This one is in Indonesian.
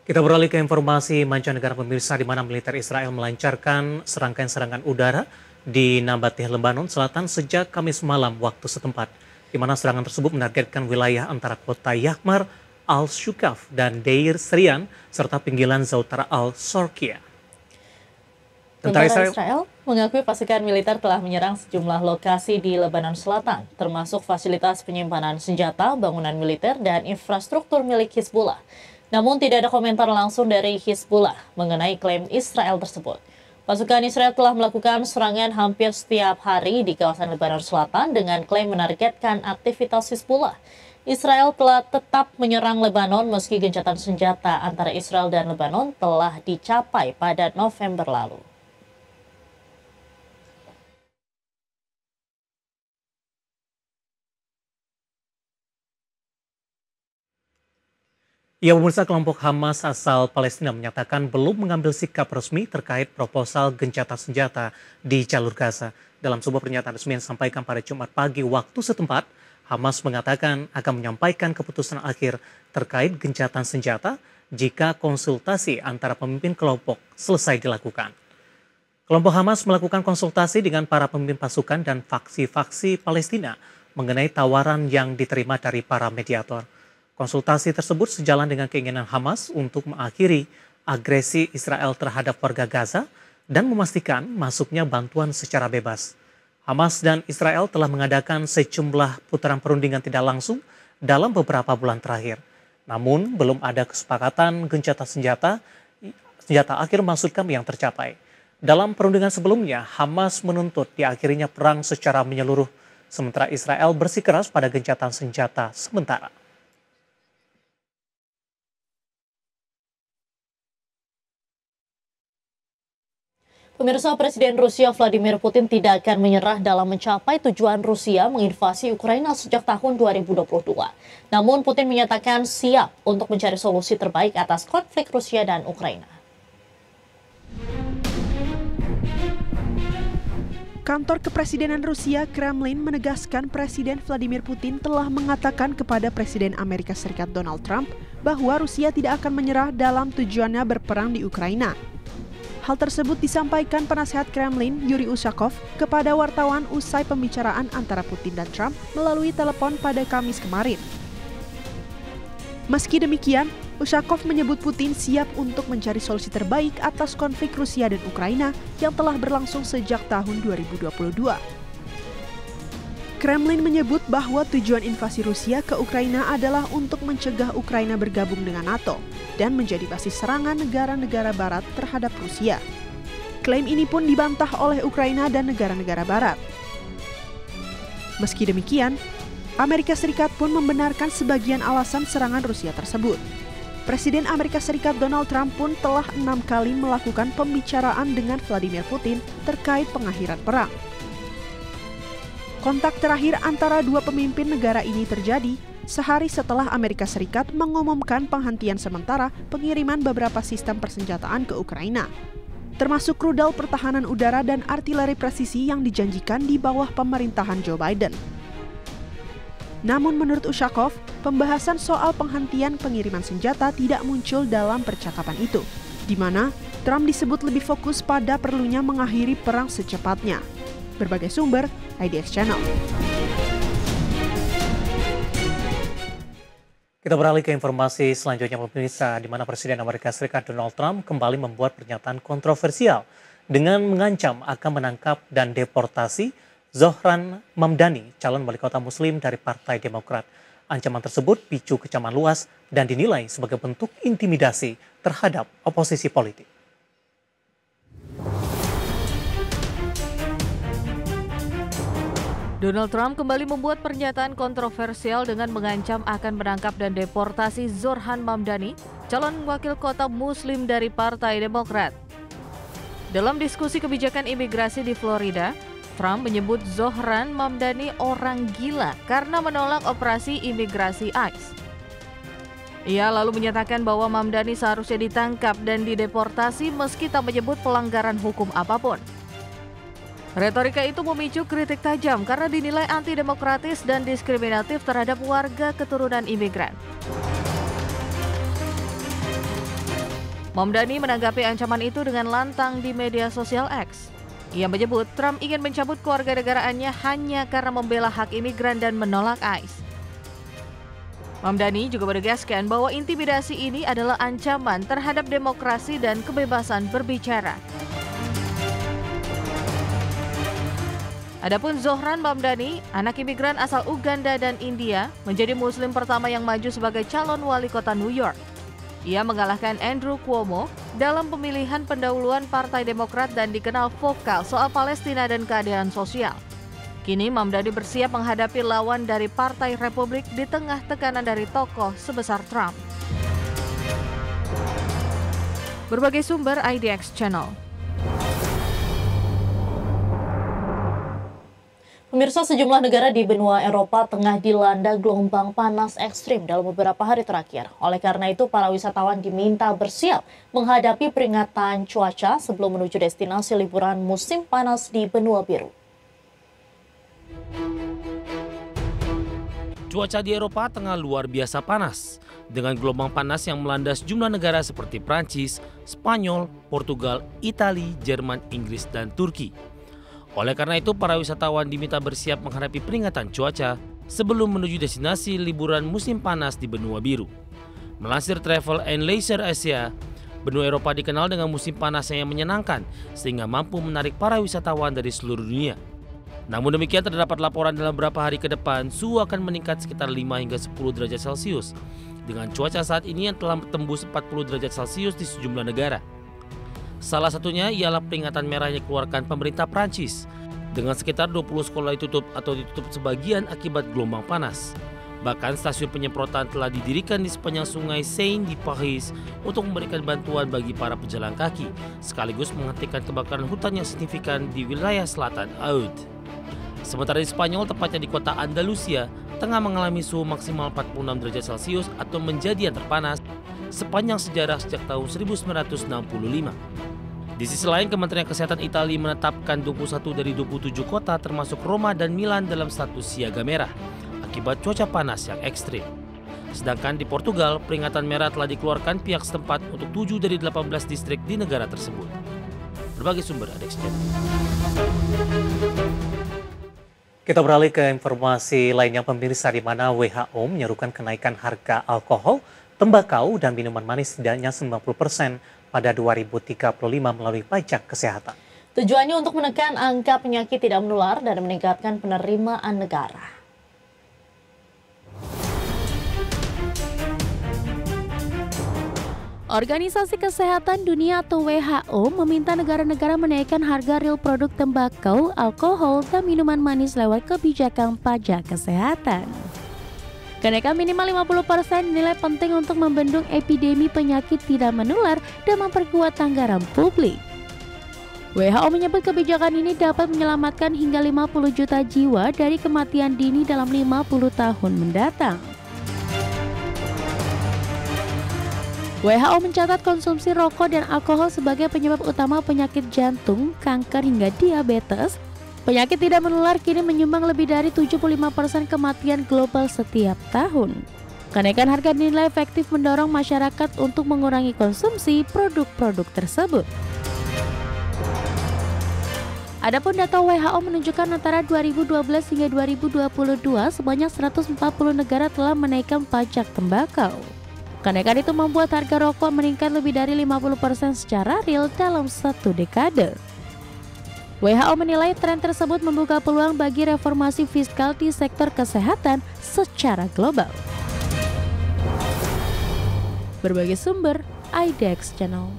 Kita beralih ke informasi mancanegara pemirsa di mana militer Israel melancarkan serangkaian serangan udara di Nabateh, Lebanon Selatan sejak Kamis malam waktu setempat, di mana serangan tersebut menargetkan wilayah antara kota Yahmar, Al-Shukaf, dan Deir Serian, serta pinggiran Zautara Al-Sorkia. Tentara Israel mengakui pasukan militer telah menyerang sejumlah lokasi di Lebanon Selatan, termasuk fasilitas penyimpanan senjata, bangunan militer, dan infrastruktur milik Hizbullah. Namun tidak ada komentar langsung dari Hizbullah mengenai klaim Israel tersebut. Pasukan Israel telah melakukan serangan hampir setiap hari di kawasan Lebanon Selatan dengan klaim menargetkan aktivitas Hizbullah. Israel telah tetap menyerang Lebanon meski gencatan senjata antara Israel dan Lebanon telah dicapai pada November lalu. Ya, pemirsa, kelompok Hamas asal Palestina menyatakan belum mengambil sikap resmi terkait proposal gencatan senjata di jalur Gaza. Dalam sebuah pernyataan resmi yang disampaikan pada Jumat pagi waktu setempat, Hamas mengatakan akan menyampaikan keputusan akhir terkait gencatan senjata jika konsultasi antara pemimpin kelompok selesai dilakukan. Kelompok Hamas melakukan konsultasi dengan para pemimpin pasukan dan faksi-faksi Palestina mengenai tawaran yang diterima dari para mediator. Konsultasi tersebut sejalan dengan keinginan Hamas untuk mengakhiri agresi Israel terhadap warga Gaza dan memastikan masuknya bantuan secara bebas. Hamas dan Israel telah mengadakan sejumlah putaran perundingan tidak langsung dalam beberapa bulan terakhir. Namun belum ada kesepakatan gencatan senjata akhir maksud kami yang tercapai. Dalam perundingan sebelumnya, Hamas menuntut diakhirinya perang secara menyeluruh, sementara Israel bersikeras pada gencatan senjata sementara. Pemirsa, Presiden Rusia Vladimir Putin tidak akan menyerah dalam mencapai tujuan Rusia menginvasi Ukraina sejak tahun 2022. Namun Putin menyatakan siap untuk mencari solusi terbaik atas konflik Rusia dan Ukraina. Kantor Kepresidenan Rusia, Kremlin, menegaskan Presiden Vladimir Putin telah mengatakan kepada Presiden Amerika Serikat Donald Trump bahwa Rusia tidak akan menyerah dalam tujuannya berperang di Ukraina. Hal tersebut disampaikan penasehat Kremlin, Yuri Ushakov, kepada wartawan usai pembicaraan antara Putin dan Trump melalui telepon pada Kamis kemarin. Meski demikian, Ushakov menyebut Putin siap untuk mencari solusi terbaik atas konflik Rusia dan Ukraina yang telah berlangsung sejak tahun 2022. Kremlin menyebut bahwa tujuan invasi Rusia ke Ukraina adalah untuk mencegah Ukraina bergabung dengan NATO dan menjadi basis serangan negara-negara barat terhadap Rusia. Klaim ini pun dibantah oleh Ukraina dan negara-negara barat. Meski demikian, Amerika Serikat pun membenarkan sebagian alasan serangan Rusia tersebut. Presiden Amerika Serikat Donald Trump pun telah 6 kali melakukan pembicaraan dengan Vladimir Putin terkait pengakhiran perang. Kontak terakhir antara dua pemimpin negara ini terjadi sehari setelah Amerika Serikat mengumumkan penghentian sementara pengiriman beberapa sistem persenjataan ke Ukraina, termasuk rudal pertahanan udara dan artileri presisi yang dijanjikan di bawah pemerintahan Joe Biden. Namun menurut Ushakov, pembahasan soal penghentian pengiriman senjata tidak muncul dalam percakapan itu, di mana Trump disebut lebih fokus pada perlunya mengakhiri perang secepatnya. Berbagai sumber, IDX Channel. Kita beralih ke informasi selanjutnya, pemirsa, di mana Presiden Amerika Serikat Donald Trump kembali membuat pernyataan kontroversial dengan mengancam akan menangkap dan deportasi Zohran Mamdani, calon wali kota Muslim dari Partai Demokrat. Ancaman tersebut picu kecaman luas dan dinilai sebagai bentuk intimidasi terhadap oposisi politik. Donald Trump kembali membuat pernyataan kontroversial dengan mengancam akan menangkap dan deportasi Zohran Mamdani, calon wakil kota Muslim dari Partai Demokrat. Dalam diskusi kebijakan imigrasi di Florida, Trump menyebut Zohran Mamdani orang gila karena menolak operasi imigrasi ICE. Ia lalu menyatakan bahwa Mamdani seharusnya ditangkap dan dideportasi meski tak menyebut pelanggaran hukum apapun. Retorika itu memicu kritik tajam karena dinilai antidemokratis dan diskriminatif terhadap warga keturunan imigran. Mamdani menanggapi ancaman itu dengan lantang di media sosial X. Ia menyebut Trump ingin mencabut kewarganegaraannya hanya karena membela hak imigran dan menolak ICE. Mamdani juga menegaskan bahwa intimidasi ini adalah ancaman terhadap demokrasi dan kebebasan berbicara. Adapun Zohran Mamdani, anak imigran asal Uganda dan India, menjadi Muslim pertama yang maju sebagai calon wali kota New York. Ia mengalahkan Andrew Cuomo dalam pemilihan pendahuluan Partai Demokrat dan dikenal vokal soal Palestina dan keadilan sosial. Kini Mamdani bersiap menghadapi lawan dari Partai Republik di tengah tekanan dari tokoh sebesar Trump. Berbagai sumber IDX Channel. Pemirsa, sejumlah negara di benua Eropa tengah dilanda gelombang panas ekstrim dalam beberapa hari terakhir. Oleh karena itu, para wisatawan diminta bersiap menghadapi peringatan cuaca sebelum menuju destinasi liburan musim panas di benua biru. Cuaca di Eropa tengah luar biasa panas, dengan gelombang panas yang melanda sejumlah negara seperti Prancis, Spanyol, Portugal, Italia, Jerman, Inggris, dan Turki. Oleh karena itu, para wisatawan diminta bersiap menghadapi peringatan cuaca sebelum menuju destinasi liburan musim panas di benua biru. Melansir Travel and Leisure Asia, benua Eropa dikenal dengan musim panasnya yang menyenangkan sehingga mampu menarik para wisatawan dari seluruh dunia. Namun demikian, terdapat laporan dalam beberapa hari ke depan suhu akan meningkat sekitar 5 hingga 10 derajat Celcius dengan cuaca saat ini yang telah tembus 40 derajat Celcius di sejumlah negara. Salah satunya ialah peringatan merah yang dikeluarkan pemerintah Prancis dengan sekitar 20 sekolah ditutup atau ditutup sebagian akibat gelombang panas. Bahkan stasiun penyemprotan telah didirikan di sepanjang sungai Seine di Paris untuk memberikan bantuan bagi para pejalan kaki sekaligus menghentikan kebakaran hutan yang signifikan di wilayah selatan Aude. Sementara di Spanyol, tepatnya di kota Andalusia, tengah mengalami suhu maksimal 46 derajat Celcius atau menjadi yang terpanas sepanjang sejarah sejak tahun 1965. Di sisi lain, Kementerian Kesehatan Italia menetapkan 21 dari 27 kota termasuk Roma dan Milan dalam status siaga merah akibat cuaca panas yang ekstrim. Sedangkan di Portugal, peringatan merah telah dikeluarkan pihak setempat untuk 7 dari 18 distrik di negara tersebut. Berbagai sumber IDX Channel. Kita beralih ke informasi lainnya, pemirsa, di mana WHO menyerukan kenaikan harga alkohol, tembakau, dan minuman manis setidaknya 90% pada 2035 melalui pajak kesehatan. Tujuannya untuk menekan angka penyakit tidak menular dan meningkatkan penerimaan negara. Organisasi Kesehatan Dunia atau WHO meminta negara-negara menaikkan harga real produk tembakau, alkohol, dan minuman manis lewat kebijakan pajak kesehatan. Kenaikan minimal 50% dinilai penting untuk membendung epidemi penyakit tidak menular dan memperkuat anggaran publik. WHO menyebut kebijakan ini dapat menyelamatkan hingga 50 juta jiwa dari kematian dini dalam 50 tahun mendatang. WHO mencatat konsumsi rokok dan alkohol sebagai penyebab utama penyakit jantung, kanker, hingga diabetes. Penyakit tidak menular kini menyumbang lebih dari 75% kematian global setiap tahun. Kenaikan harga dinilai efektif mendorong masyarakat untuk mengurangi konsumsi produk-produk tersebut. Adapun data WHO menunjukkan antara 2012 hingga 2022 sebanyak 140 negara telah menaikkan pajak tembakau. Kenaikan itu membuat harga rokok meningkat lebih dari 50% secara real dalam satu dekade. WHO menilai tren tersebut membuka peluang bagi reformasi fiskal di sektor kesehatan secara global. Berbagai sumber IDX Channel.